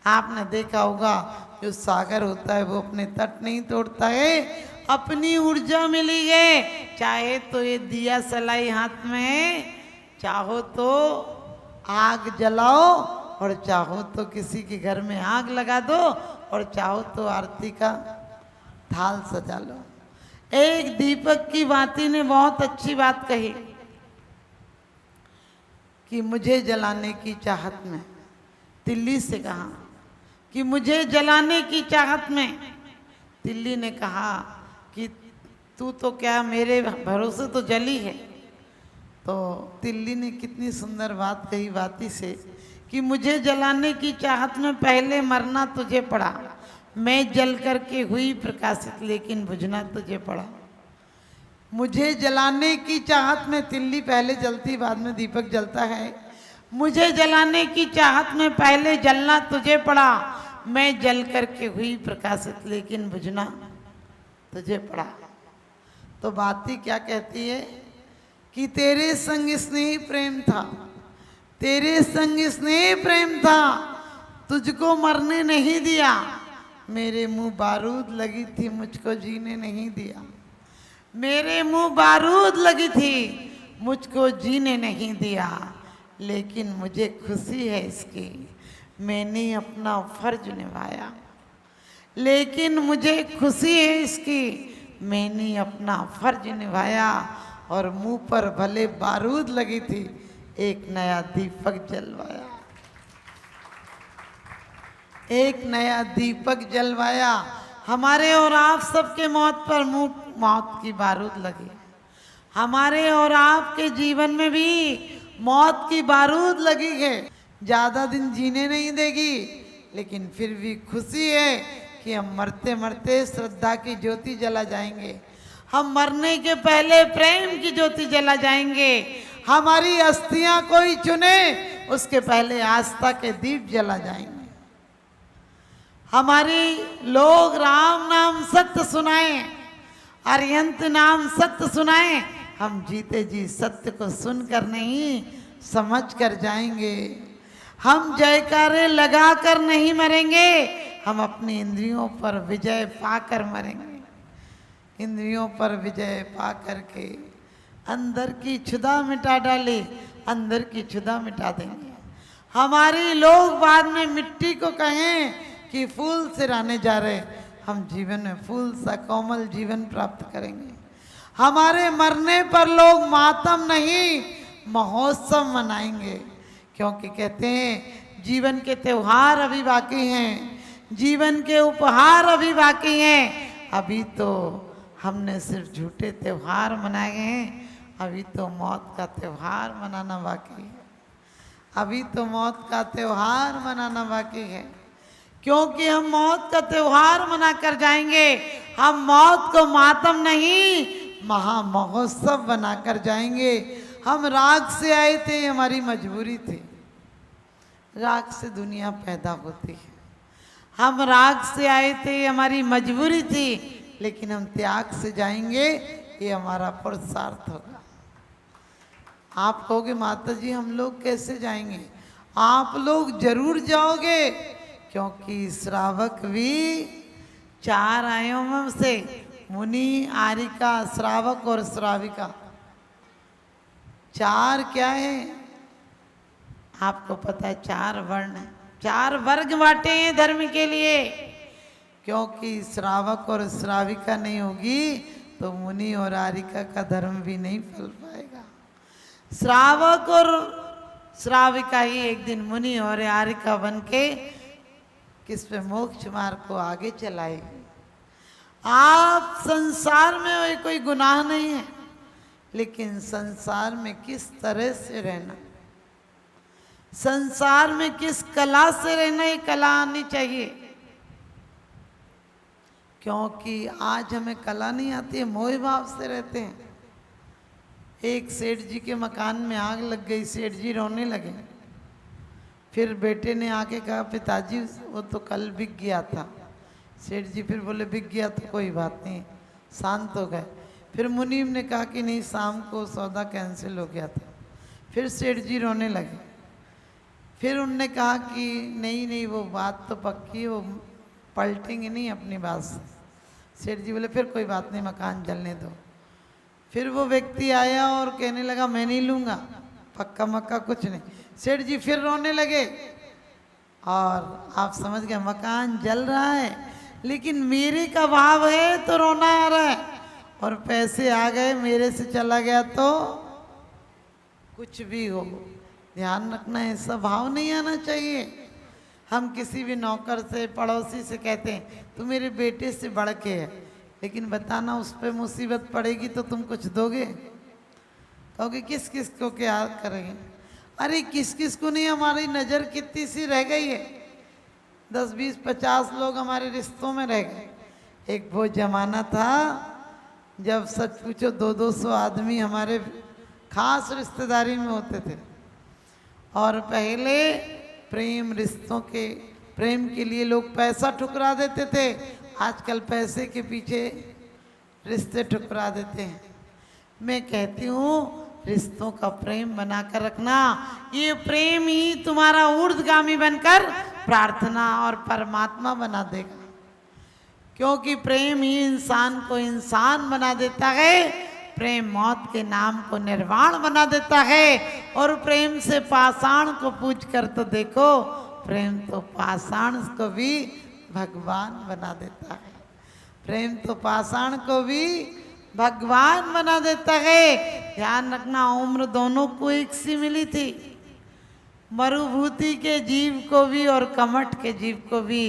आपने देखा होगा जो सागर होता है वो अपने तट नहीं तोड़ता है, अपनी ऊर्जा मिली है। चाहे तो ये दिया सलाई हाथ में है, चाहो तो आग जलाओ, और चाहो तो किसी के घर में आग लगा दो, और चाहो तो आरती का थाल सजा लो। एक दीपक की बाती ने बहुत अच्छी बात कही कि मुझे जलाने की चाहत में, तिल्ली से कहा कि मुझे जलाने की चाहत में। तिल्ली ने कहा कि तू तो क्या मेरे भरोसे तो जली है। तो तिल्ली ने कितनी सुंदर बात कही बाती से कि मुझे जलाने की चाहत में पहले मरना तुझे पड़ा, मैं जल करके हुई प्रकाशित लेकिन बुझना तुझे पड़ा। मुझे जलाने की चाहत में, तिल्ली पहले जलती बाद में दीपक जलता है, मुझे जलाने की चाहत में पहले जलना तुझे पड़ा, मैं जल करके हुई प्रकाशित लेकिन बुझना तुझे पड़ा। तो बाती क्या कहती है कि तेरे संग स्नेह प्रेम था, तेरे संग स्नेह प्रेम था, तुझको मरने नहीं दिया, मेरे मुंह बारूद लगी थी मुझको जीने नहीं दिया, मेरे मुंह बारूद लगी थी मुझको जीने नहीं दिया, लेकिन मुझे खुशी है इसकी मैंने अपना फर्ज निभाया, लेकिन मुझे खुशी है इसकी मैंने अपना फर्ज निभाया। और मुंह पर भले बारूद लगी थी, एक नया दीपक जलवाया, एक नया दीपक जलवाया। हमारे और आप सबके मौत पर मौत की बारूद लगी, हमारे और आपके जीवन में भी मौत की बारूद लगी है। ज़्यादा दिन जीने नहीं देगी, लेकिन फिर भी खुशी है कि हम मरते मरते श्रद्धा की ज्योति जला जाएंगे, हम मरने के पहले प्रेम की ज्योति जला जाएंगे, हमारी अस्थियां कोई चुने उसके पहले आस्था के दीप जला जाएंगे, हमारी लोग राम नाम सत्य सुनाएं, अरिहंत नाम सत्य सुनाएं, हम जीते जी सत्य को सुनकर नहीं समझ कर जाएंगे। हम जयकारे लगाकर नहीं मरेंगे, हम अपनी इंद्रियों पर विजय पाकर मरेंगे, इंद्रियों पर विजय पा करके अंदर की क्षुधा मिटा डाले, अंदर की क्षुधा मिटा देंगे। हमारी लोग बाद में मिट्टी को कहें कि फूल सिराने जा रहे, हम जीवन में फूल सा कोमल जीवन प्राप्त करेंगे। हमारे मरने पर लोग मातम नहीं महोत्सव मनाएंगे, क्योंकि कहते हैं जीवन के त्योहार अभी बाकी हैं, जीवन के उपहार अभी बाकी हैं। अभी तो हमने सिर्फ झूठे त्योहार मनाए हैं, अभी तो मौत का त्योहार मनाना बाकी है, अभी तो मौत का त्योहार मनाना बाकी है। क्योंकि हम मौत का त्योहार मना कर जाएंगे, हम मौत को मातम नहीं महा महोत्सव बनाकर जाएंगे। हम राग से आए थे, हमारी मजबूरी थी, राग से दुनिया पैदा होती है, हम राग से आए थे, हमारी मजबूरी थी, लेकिन हम त्याग से जाएंगे, ये हमारा पुरुषार्थ होगा। आप कहोगे माता जी हम लोग कैसे जाएंगे? आप लोग जरूर जाओगे, क्योंकि श्रावक भी 4 आयामों से, मुनि, आरिका, श्रावक और श्राविका, 4 क्या है आपको पता है? 4 वर्ण, 4 वर्ग बांटे हैं धर्म के लिए, क्योंकि श्रावक और श्राविका नहीं होगी तो मुनि और आरिका का धर्म भी नहीं फल पाएगा। श्रावक और श्राविका ही एक दिन मुनि और आरिका बन के किस पे मोक्ष मार्ग को आगे चलाएगी। आप संसार में कोई गुनाह नहीं है, लेकिन संसार में किस तरह से रहना, संसार में किस कला से रहना, ये कला आनी चाहिए। क्योंकि आज हमें कला नहीं आती है, मोह भाव से रहते हैं। एक सेठ जी के मकान में आग लग गई, सेठ जी रोने लगे, फिर बेटे ने आके कहा पिताजी वो तो कल बिक गया था। सेठ जी फिर बोले बिक गया तो कोई बात नहीं, शांत हो गए। फिर मुनीम ने कहा कि नहीं शाम को सौदा कैंसिल हो गया था। फिर सेठ जी रोने लगे। फिर उनने कहा कि नहीं नहीं वो बात तो पक्की है, वो पलटेंगे नहीं अपनी बात से। सेठ जी बोले फिर कोई बात नहीं, मकान जलने दो। फिर वो व्यक्ति आया और कहने लगा मैं नहीं लूँगा, पक्का मक्का कुछ नहीं। सेठ जी फिर रोने लगे और आप समझ गए मकान जल रहा है, लेकिन मेरे का भाव है तो रोना आ रहा है, और पैसे आ गए मेरे से चला गया तो कुछ भी हो। ध्यान रखना ऐसा भाव नहीं आना चाहिए। हम किसी भी नौकर से पड़ोसी से कहते हैं तू मेरे बेटे से बढ़ के है, लेकिन बताना उस पर मुसीबत पड़ेगी तो तुम कुछ दोगे? कहोगे किस किस को क्या करेंगे? अरे किस किस को नहीं, हमारी नज़र कितनी सी रह गई है, 10 20 50 लोग हमारे रिश्तों में रह गए। एक वो जमाना था जब सच पूछो 200-200 आदमी हमारे खास रिश्तेदारी में होते थे, और पहले प्रेम रिश्तों के प्रेम के लिए लोग पैसा ठुकरा देते थे, आजकल पैसे के पीछे रिश्ते ठुकरा देते हैं। मैं कहती हूँ रिश्तों का प्रेम बनाकर रखना, ये प्रेम ही तुम्हारा ऊर्ध्वगामी बनकर प्रार्थना और परमात्मा बना देगा, क्योंकि प्रेम ही इंसान को इंसान बना देता है। प्रेम मौत के नाम को निर्वाण बना देता है, और प्रेम से पाषाण को पूछ कर तो देखो, प्रेम तो पाषाण को भी भगवान बना देता है। प्रेम तो पाषाण को भी भगवान बना देता है। ध्यान रखना उम्र दोनों को एक सी मिली थी, मरुभूति के जीव को भी और कमठ के जीव को भी।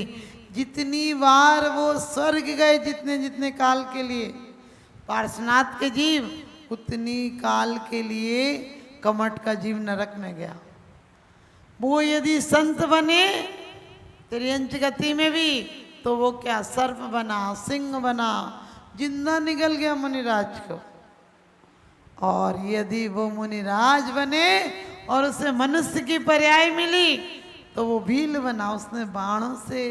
जितनी बार वो स्वर्ग गए जितने जितने काल के लिए पार्श्वनाथ के जीव, उतनी काल के लिए कमठ का जीव नरक में गया। वो यदि संत बने त्रियंच गति में भी तो वो क्या सर्प बना, सिंह बना, जिंदा निकल गया मुनिराज को। और यदि वो मुनिराज बने और उसे मनुष्य की पर्याय मिली तो वो भील बना, उसने बाणों से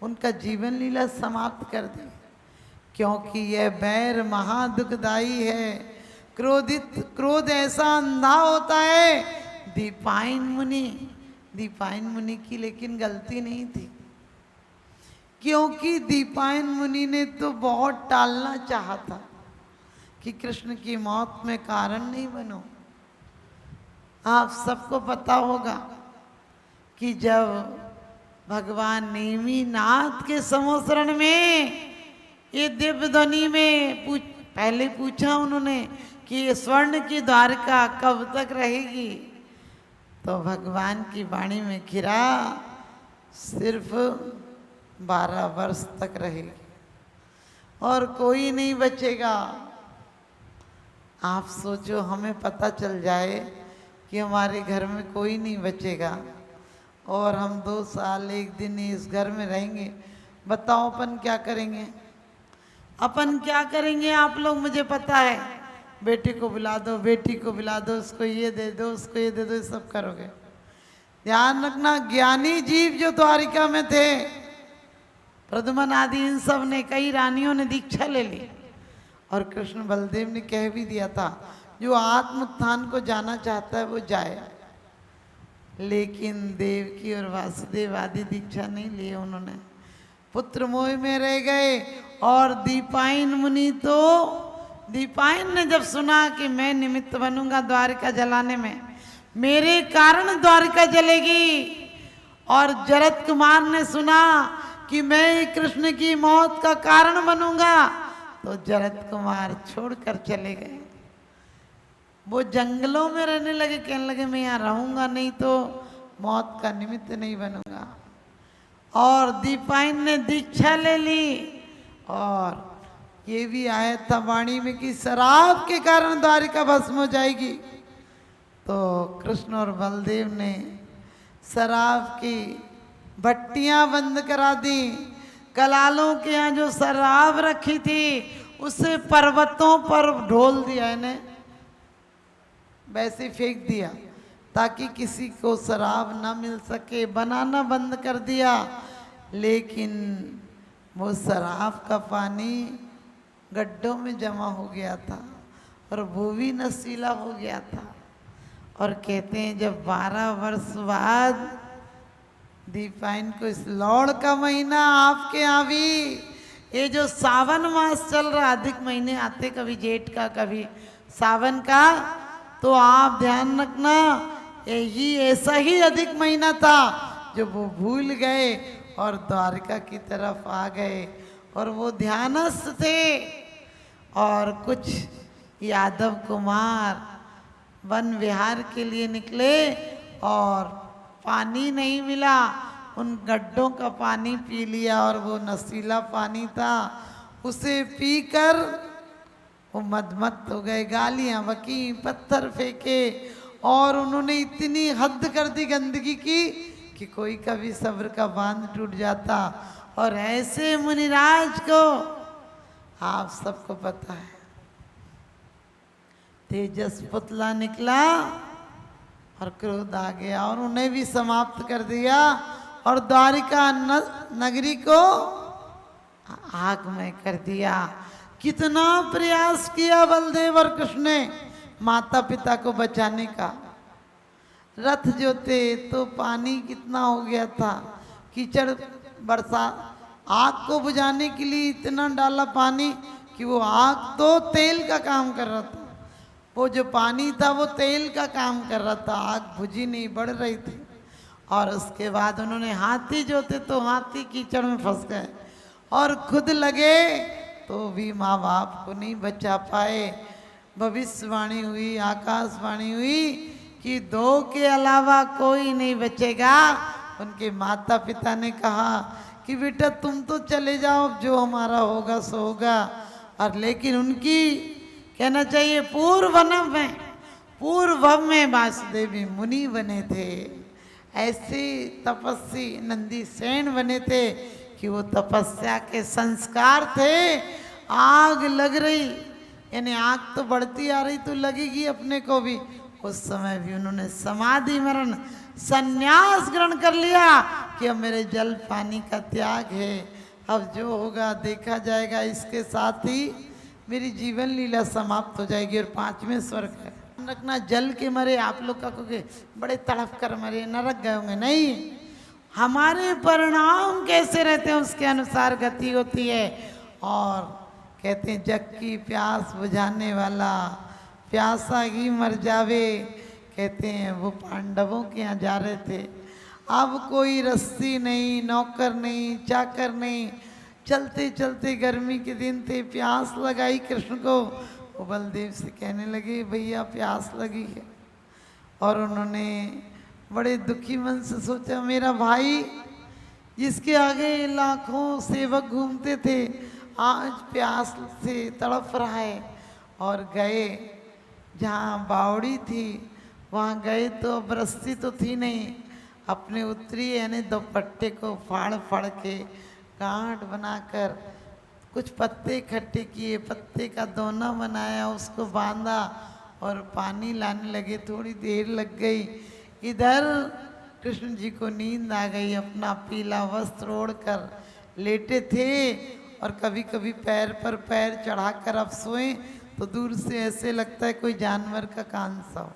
उनका जीवन लीला समाप्त कर दी। क्योंकि यह बैर महादुखदाई है, क्रोध ऐसा अंधा होता है। दीपायन मुनि की लेकिन गलती नहीं थी, क्योंकि दीपायन मुनि ने तो बहुत टालना चाहा था कि कृष्ण की मौत में कारण नहीं बनो। आप सबको पता होगा कि जब भगवान नेमिनाथ के समोसरण में ये दिव्य ध्वनि में पहले पूछा उन्होंने कि ये स्वर्ण की द्वारका कब तक रहेगी, तो भगवान की वाणी में खिरा सिर्फ 12 वर्ष तक रहेगी और कोई नहीं बचेगा। आप सोचो हमें पता चल जाए कि हमारे घर में कोई नहीं बचेगा और हम 2 साल 1 दिन इस घर में रहेंगे, बताओ अपन क्या करेंगे? अपन क्या करेंगे आप लोग, मुझे पता है। बेटे को बुला दो, बेटी को बुला दो, उसको ये दे दो, उसको ये दे दो, ये सब करोगे। ध्यान रखना ज्ञानी जीव जो द्वारिका में थे, प्रद्युम्न आदि इन सब ने, कई रानियों ने दीक्षा ले ली, और कृष्ण बलदेव ने कह भी दिया था जो आत्म उत्थान को जाना चाहता है वो जाए। लेकिन देवकी और वासुदेव आदि दीक्षा नहीं लिए उन्होंने, पुत्र मोह में रह गए। और दीपायन मुनि तो, दीपायन ने जब सुना कि मैं निमित्त बनूंगा द्वारिका जलाने में, मेरे कारण द्वारिका जलेगी, और जरत कुमार ने सुना कि मैं कृष्ण की मौत का कारण बनूंगा, तो जरत कुमार छोड़कर चले गए। वो जंगलों में रहने लगे, कहने लगे मैं यहाँ रहूंगा नहीं तो मौत का निमित्त नहीं बनूंगा। और दीपायन ने दीक्षा ले ली, और ये भी आया था वाणी में कि शराब के कारण द्वारिका भस्म हो जाएगी। तो कृष्ण और बलदेव ने शराब की भट्टियां बंद करा दी, कलालों के यहाँ जो शराब रखी थी उसे पर्वतों पर ढोल दिया, इन्हें वैसे फेंक दिया ताकि किसी को शराब ना मिल सके, बनाना बंद कर दिया। लेकिन वो शराब का पानी गड्ढों में जमा हो गया था और वो भी नशीला हो गया था, और कहते हैं जब 12 वर्ष बाद दीपायन को इस लौड़ का महीना आपके यहाँ भी, ये जो सावन मास चल रहा, अधिक महीने आते कभी जेठ का कभी सावन का, तो आप ध्यान रखना यही ऐसा ही अधिक महीना था जो वो भूल गए और द्वारका की तरफ आ गए। और वो ध्यानस्थ थे और कुछ यादव कुमार वन विहार के लिए निकले और पानी नहीं मिला, उन गड्ढों का पानी पी लिया और वो नशीला पानी था, उसे पीकर वो मदमस्त हो गए, गालियां बकी, पत्थर फेंके और उन्होंने इतनी हद कर दी गंदगी की कि कोई कभी सब्र का बांध टूट जाता। और ऐसे मुनिराज को आप सबको पता है, तेजस पुतला निकला और क्रोध आ गया और उन्हें भी समाप्त कर दिया और द्वारिका नगरी को आग में कर दिया। कितना प्रयास किया बलदेव और कृष्ण ने माता पिता को बचाने का। रथ जो थे तो पानी कितना हो गया था, कीचड़ बरसा, आग को बुझाने के लिए इतना डाला पानी कि वो आग तो तेल का काम कर रहा था, वो जो पानी था वो तेल का काम कर रहा था, आग बुझी नहीं, बढ़ रही थी। और उसके बाद उन्होंने हाथी जो थे तो हाथी कीचड़ में फंस गए और खुद लगे तो भी माँ बाप को नहीं बचा पाए। भविष्यवाणी हुई, आकाशवाणी हुई कि 2 के अलावा कोई नहीं बचेगा। उनके माता पिता ने कहा कि बेटा तुम तो चले जाओ, जो हमारा होगा सो होगा। और लेकिन उनकी कहना चाहिए पूर्व में वासुदेवी मुनि बने थे, ऐसे तपस्वी नंदी सेन बने थे कि वो तपस्या के संस्कार थे। आग लग रही, यानी आग तो बढ़ती आ रही तो लगेगी अपने को भी, उस समय भी उन्होंने समाधि मरण संन्यास ग्रहण कर लिया कि अब मेरे जल पानी का त्याग है, अब जो होगा देखा जाएगा, इसके साथ ही मेरी जीवन लीला समाप्त हो जाएगी और 5वें स्वर्ग है। रखना जल के मरे आप लोग का कहोगे बड़े तड़प कर मरे, नरक गए होंगे, नहीं, हमारे परिणाम कैसे रहते हैं उसके अनुसार गति होती है। और कहते हैं जग की प्यास बुझाने वाला प्यासा ही मर जावे। कहते हैं वो पांडवों के यहाँ जा रहे थे, अब कोई रस्सी नहीं, नौकर नहीं, चाकर नहीं, चलते चलते गर्मी के दिन थे, प्यास लगाई कृष्ण को, वो बलदेव से कहने लगे भैया प्यास लगी है। और उन्होंने बड़े दुखी मन से सोचा मेरा भाई जिसके आगे लाखों सेवक घूमते थे आज प्यास से तड़प रहा है। और गए जहाँ बावड़ी थी वहाँ गए तो अब रस्सी तो थी नहीं, अपने उत्तरी यानी दुपट्टे को फाड़ फाड़ के गांठ बनाकर कुछ पत्ते इकट्ठे किए, पत्ते का दोना बनाया, उसको बांधा और पानी लाने लगे। थोड़ी देर लग गई, इधर कृष्ण जी को नींद आ गई, अपना पीला वस्त्र ओढ़कर लेटे थे और कभी कभी पैर पर पैर चढ़ाकर अब सोए तो दूर से ऐसे लगता है कोई जानवर का कान सा हो।